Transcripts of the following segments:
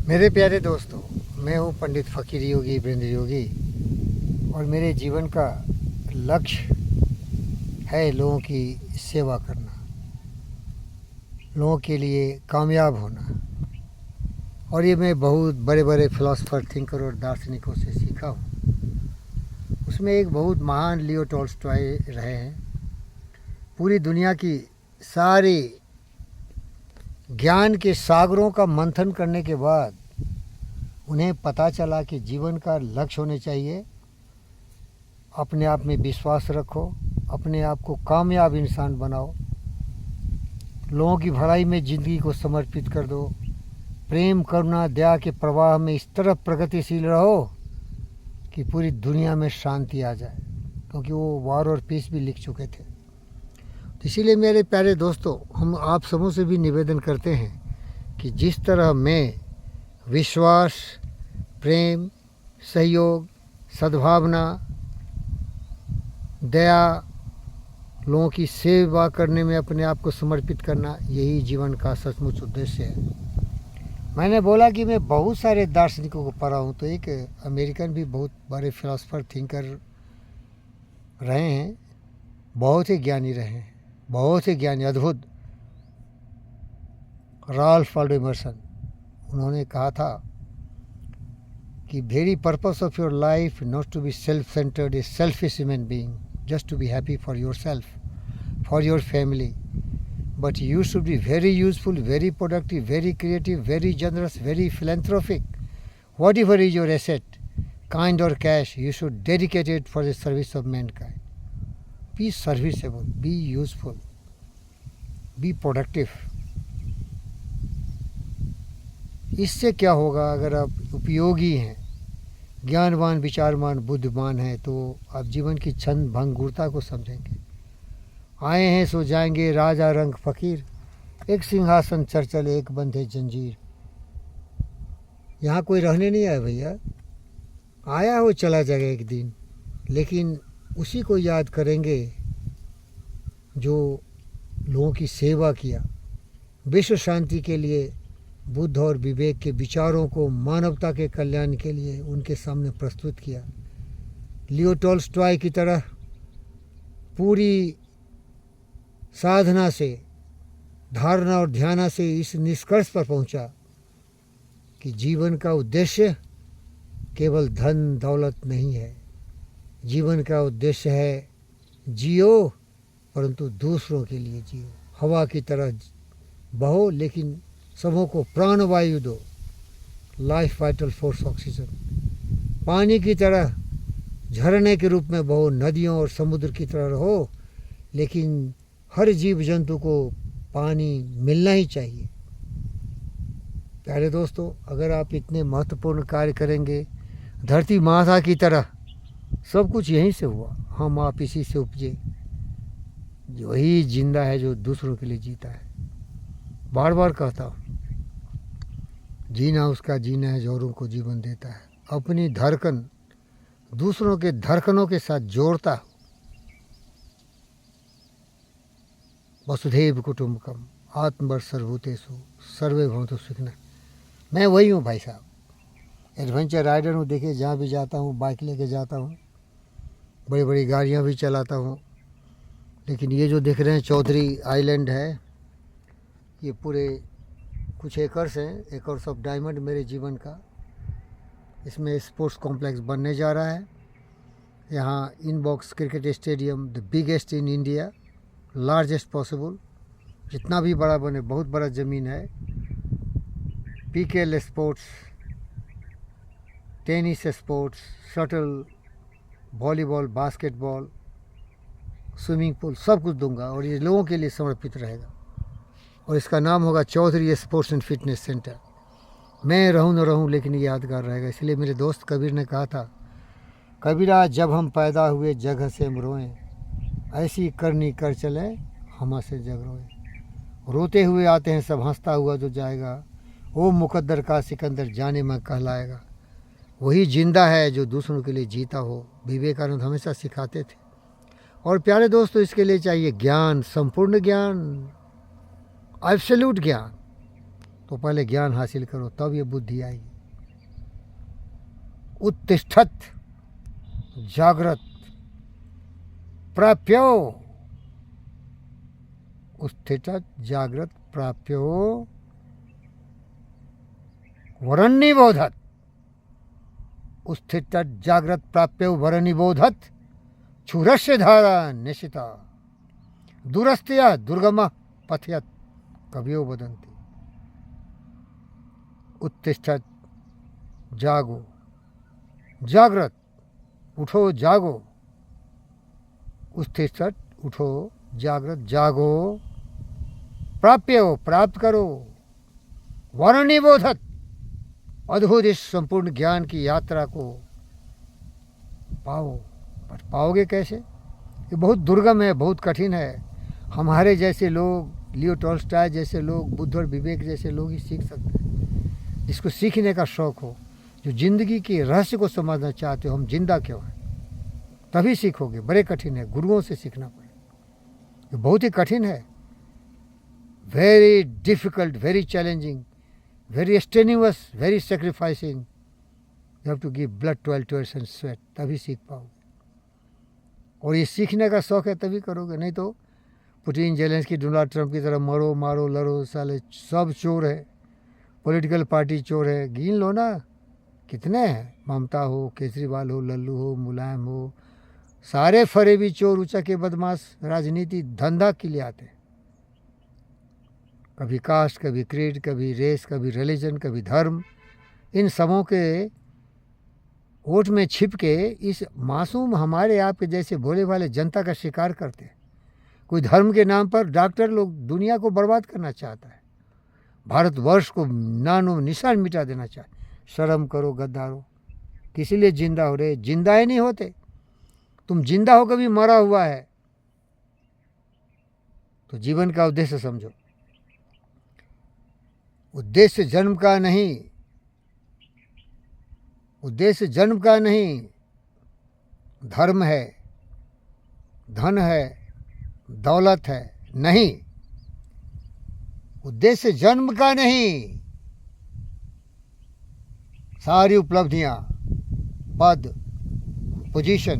मेरे प्यारे दोस्तों, मैं हूँ पंडित फ़कीर योगी वीरेंद्र योगी और मेरे जीवन का लक्ष्य है लोगों की सेवा करना, लोगों के लिए कामयाब होना। और ये मैं बहुत बड़े बड़े फिलोसोफर, थिंकर और दार्शनिकों से सीखा हूँ। उसमें एक बहुत महान लियो टॉल्स्टॉय रहे हैं। पूरी दुनिया की सारी ज्ञान के सागरों का मंथन करने के बाद उन्हें पता चला कि जीवन का लक्ष्य होने चाहिए अपने आप में विश्वास रखो, अपने आप को कामयाब इंसान बनाओ, लोगों की भलाई में ज़िंदगी को समर्पित कर दो, प्रेम करुणा दया के प्रवाह में इस तरह प्रगतिशील रहो कि पूरी दुनिया में शांति आ जाए, क्योंकि वो वॉर और पीस भी लिख चुके थे। तो इसीलिए मेरे प्यारे दोस्तों, हम आप सबों से भी निवेदन करते हैं कि जिस तरह मैं विश्वास, प्रेम, सहयोग, सद्भावना, दया, लोगों की सेवा करने में अपने आप को समर्पित करना, यही जीवन का सचमुच उद्देश्य है। मैंने बोला कि मैं बहुत सारे दार्शनिकों को पढ़ा हूँ, तो एक अमेरिकन भी बहुत बड़े फिलोसोफर, थिंकर रहे हैं, बहुत ही ज्ञानी रहे हैं, बहुत ही ज्ञानी, अद्भुत, राल्फ वाल्डो इमर्सन। उन्होंने कहा था कि very purpose of your life not to be self centred, a selfish human being, just to be happy for yourself, for your family, but you should be very useful, very productive, very creative, very generous, very philanthropic. Whatever is your asset, kind or cash, you should dedicate it for the service of mankind. Be serviceable, be useful, be productive. इससे क्या होगा? अगर आप उपयोगी हैं, ज्ञानवान, विचारवान, बुद्धिमान हैं, तो आप जीवन की छंद भंगुरता को समझेंगे। आए हैं सो जाएंगे, राजा रंग फ़कीर, एक सिंहासन चर्चल, एक बंधे जंजीर। यहाँ कोई रहने नहीं आया भैया, आया हो चला जाएगा एक दिन, लेकिन उसी को याद करेंगे जो लोगों की सेवा किया, विश्व शांति के लिए बुद्ध और विवेक के विचारों को मानवता के कल्याण के लिए उनके सामने प्रस्तुत किया। लियो टॉल्स्टॉय की तरह पूरी साधना से, धारणा और ध्यान से इस निष्कर्ष पर पहुंचा कि जीवन का उद्देश्य केवल धन दौलत नहीं है। जीवन का उद्देश्य है जियो, परंतु दूसरों के लिए जियो। हवा की तरह बहो, लेकिन सबों को प्राणवायु दो, लाइफ वाइटल फोर्स ऑक्सीजन। पानी की तरह झरने के रूप में बहो, नदियों और समुद्र की तरह रहो, लेकिन हर जीव जंतु को पानी मिलना ही चाहिए। प्यारे दोस्तों, अगर आप इतने महत्वपूर्ण कार्य करेंगे, धरती माता की तरह, सब कुछ यहीं से हुआ, हम आप इसी से उपजे, वही जिंदा है जो दूसरों के लिए जीता है। बार बार कहता हूँ, जीना उसका जीना है जो औरों को जीवन देता है, अपनी धड़कन दूसरों के धड़कनों के साथ जोड़ता है। वसुधैव कुटुम्बकम, आत्मवर सर्वभूतेषु सर्वे भवन्तु सुखिनः। मैं वही हूँ भाई साहब, एडवेंचर राइडर हूँ। देखिए, जहाँ भी जाता हूँ बाइक लेके जाता हूँ, बड़ी बड़ी गाड़ियाँ भी चलाता हूँ। लेकिन ये जो देख रहे हैं चौधरी आइलैंड है, ये पूरे कुछ एकर्स हैं, एकर्स ऑफ डायमंड मेरे जीवन का। इसमें स्पोर्ट्स कॉम्प्लेक्स बनने जा रहा है। यहाँ inbox cricket stadium, the biggest in India, largest possible, जितना भी बड़ा बने, बहुत बड़ा ज़मीन है। PKL sports, tennis sports, shuttle, volleyball, basketball, swimming pool, सब कुछ दूंगा और ये लोगों के लिए समर्पित रहेगा। और इसका नाम होगा Chaudhary sports and fitness centre. मैं रहूं न रहूं, लेकिन ये यादगार रहेगा। इसलिए मेरे दोस्त कबीर ने कहा था, कबीरा जब हम पैदा हुए जगह से हम रोएं, ऐसी करनी कर चले हम से जग रोए। रोते हुए आते हैं सब, हंसता हुआ जो जाएगा, वो मुकद्दर का सिकंदर जाने में कहलाएगा। वही जिंदा है जो दूसरों के लिए जीता हो, विवेकानंद हमेशा सिखाते थे। और प्यारे दोस्तों, इसके लिए चाहिए ज्ञान, संपूर्ण ज्ञान, एब्सोल्यूट ज्ञान। तो पहले ज्ञान हासिल करो, तब ये बुद्धि आएगी। उत्तिष्ठत जागृत प्राप्यो, उत्तिष्ठत जागृत प्राप्यो वरनिबोधत, उत्तिष्ठत जागृत प्राप्यो वरनिबोधत क्षुरस्य धारा निशिता दूरस्थया दुर्गमा पथयत कवियो वदन्ति। उत्तिष्ठत जागो, जागृत उठो जागो, उत्तिष्ठत उठो, जागृत जागो, प्राप्यो प्राप्त करो, वरनिबोधत अद्भुत इस संपूर्ण ज्ञान की यात्रा को पाओ। पर पाओगे कैसे? ये बहुत दुर्गम है, बहुत कठिन है। हमारे जैसे लोग, लियो टॉल्स्टॉय जैसे लोग, बुद्ध और विवेक जैसे लोग ही सीख सकते हैं। जिसको सीखने का शौक़ हो, जो जिंदगी के रहस्य को समझना चाहते हो, हम जिंदा क्यों हैं, तभी सीखोगे। बड़े कठिन है, गुरुओं से सीखना पड़े, ये बहुत ही कठिन है। Very difficult, very challenging, very strenuous, very sacrificing. You have to give blood, 12 tears and sweat, तभी सीख पाओगे। और ये सीखने का शौक़ है तभी करोगे, नहीं तो पुतिन, जेलेंस्की, डोनाल्ड ट्रंप की तरह मरो मारो लड़ो, साले सब चोर है, पॉलिटिकल पार्टी चोर है। गिन लो ना कितने हैं, ममता हो, केजरीवाल हो, लल्लू हो, मुलायम हो, सारे फरेबी चोर, ऊंचा के बदमाश, राजनीति धंधा के लिए आते हैं। कभी कास्ट, कभी क्रीड, कभी रेस, कभी रिलीजन, कभी धर्म, इन सबों के वोट में छिप के इस मासूम हमारे आपके जैसे भोले भाले जनता का शिकार करते हैं। कोई धर्म के नाम पर डॉक्टर लोग दुनिया को बर्बाद करना चाहता है, भारतवर्ष को नानो निशान मिटा देना चाहता है। शर्म करो गद्दारों, किसी लिए जिंदा हो रहे? जिंदा ही नहीं होते। तुम जिंदा हो कभी मरा हुआ है। तो जीवन का उद्देश्य समझो। उद्देश्य जन्म का नहीं, उद्देश्य जन्म का नहीं, धर्म है, धन है, दौलत है, नहीं। उद्देश्य जन्म का नहीं, सारी उपलब्धियां, पद, पोजीशन,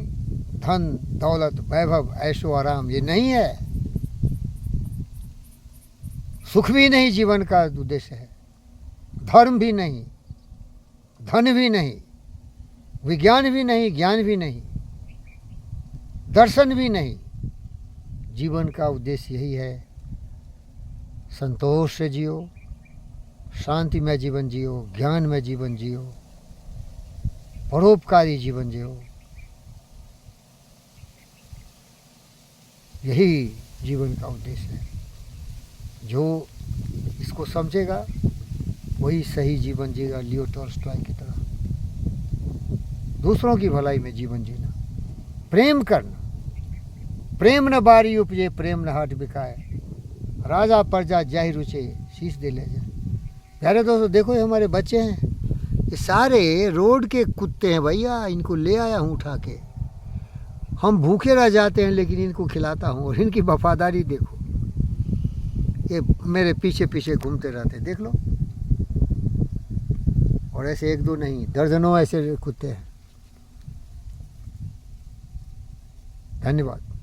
धन, दौलत, वैभव, ऐशो आराम, ये नहीं है। सुख भी नहीं जीवन का उद्देश्य है, धर्म भी नहीं, धन भी नहीं, विज्ञान भी नहीं, ज्ञान भी नहीं, दर्शन भी नहीं। जीवन का उद्देश्य यही है, संतोष से जियो, शांति में जीवन जियो, ज्ञान में जीवन जियो, परोपकारी जीवन जियो। यही जीवन का उद्देश्य है। जो इसको समझेगा वही सही जीवन जिएगा, लियो टॉल्स्टॉय की तरह। दूसरों की भलाई में जीवन जीना, प्रेम करना। प्रेम न बारी उपजे, प्रेम न हाट बिकाए, राजा प्रजा जाहि रुचे, शीश दे ले जाए। प्यारे दोस्तों, देखो ये हमारे बच्चे हैं, ये सारे रोड के कुत्ते हैं भैया। इनको ले आया हूँ उठा के, हम भूखे रह जाते हैं लेकिन इनको खिलाता हूँ। और इनकी वफादारी देखो, ये मेरे पीछे पीछे घूमते रहते, देख लो। और ऐसे एक दो नहीं, दर्जनों ऐसे कुत्ते हैं। धन्यवाद।